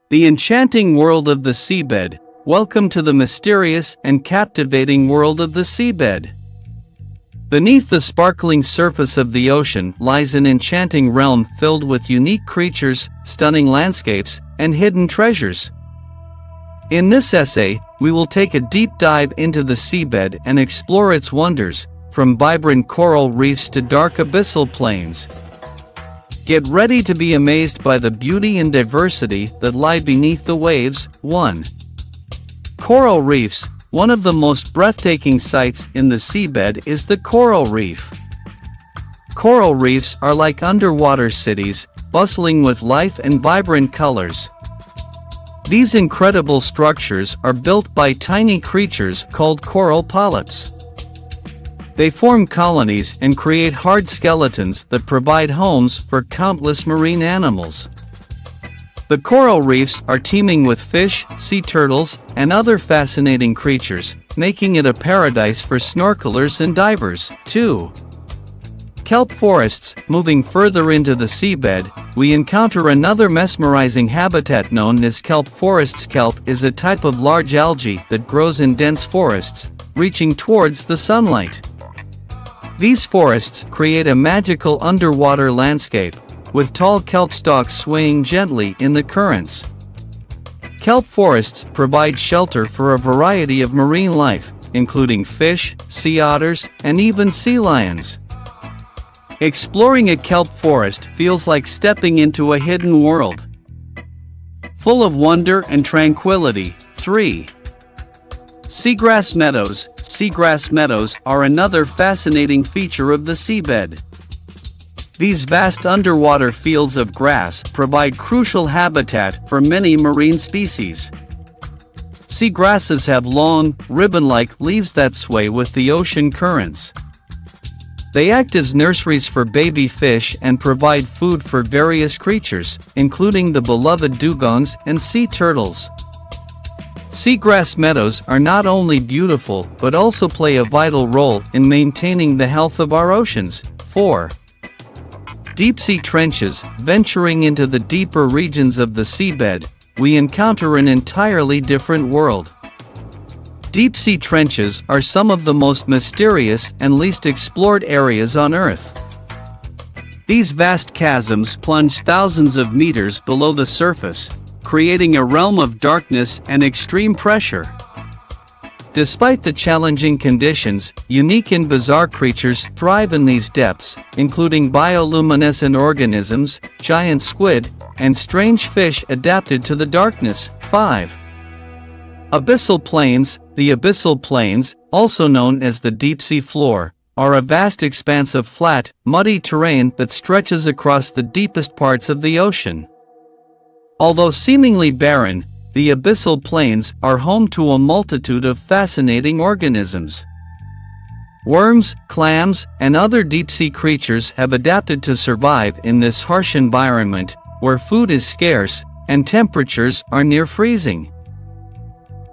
The enchanting world of the seabed. Welcome to the mysterious and captivating world of the seabed. Beneath the sparkling surface of the ocean lies an enchanting realm filled with unique creatures, stunning landscapes, and hidden treasures. In this essay, we will take a deep dive into the seabed and explore its wonders, from vibrant coral reefs to dark abyssal plains. Get ready to be amazed by the beauty and diversity that lie beneath the waves. 1. Coral reefs. One of the most breathtaking sights in the seabed is the coral reef. Coral reefs are like underwater cities, bustling with life and vibrant colors. These incredible structures are built by tiny creatures called coral polyps. They form colonies and create hard skeletons that provide homes for countless marine animals. The coral reefs are teeming with fish, sea turtles, and other fascinating creatures, making it a paradise for snorkelers and divers. 2. Kelp forests. Moving further into the seabed, we encounter another mesmerizing habitat known as kelp forests. Kelp is a type of large algae that grows in dense forests, reaching towards the sunlight. These forests create a magical underwater landscape, with tall kelp stalks swaying gently in the currents. Kelp forests provide shelter for a variety of marine life, including fish, sea otters, and even sea lions. Exploring a kelp forest feels like stepping into a hidden world, full of wonder and tranquility. 3. Seagrass meadows. Seagrass meadows are another fascinating feature of the seabed. These vast underwater fields of grass provide crucial habitat for many marine species. Seagrasses have long, ribbon-like leaves that sway with the ocean currents. They act as nurseries for baby fish and provide food for various creatures, including the beloved dugongs and sea turtles. Seagrass meadows are not only beautiful but also play a vital role in maintaining the health of our oceans. 4. Deep-sea trenches. Venturing into the deeper regions of the seabed, we encounter an entirely different world. Deep-sea trenches are some of the most mysterious and least explored areas on Earth. These vast chasms plunge thousands of meters below the surface, creating a realm of darkness and extreme pressure. Despite the challenging conditions, unique and bizarre creatures thrive in these depths, including bioluminescent organisms, giant squid, and strange fish adapted to the darkness. 5. Abyssal plains. The abyssal plains, also known as the deep-sea floor, are a vast expanse of flat, muddy terrain that stretches across the deepest parts of the ocean. Although seemingly barren, the abyssal plains are home to a multitude of fascinating organisms. Worms, clams, and other deep-sea creatures have adapted to survive in this harsh environment, where food is scarce and temperatures are near freezing.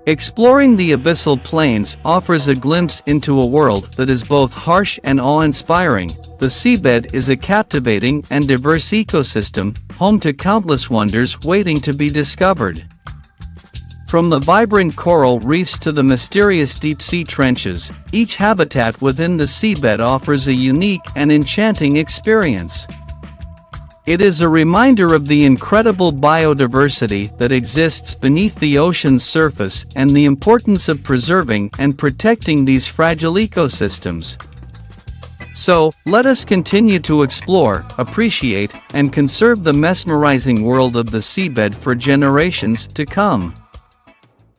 Exploring the abyssal plains offers a glimpse into a world that is both harsh and awe-inspiring. The seabed is a captivating and diverse ecosystem, home to countless wonders waiting to be discovered. From the vibrant coral reefs to the mysterious deep-sea trenches, each habitat within the seabed offers a unique and enchanting experience. It is a reminder of the incredible biodiversity that exists beneath the ocean's surface and the importance of preserving and protecting these fragile ecosystems. So, let us continue to explore, appreciate, and conserve the mesmerizing world of the seabed for generations to come.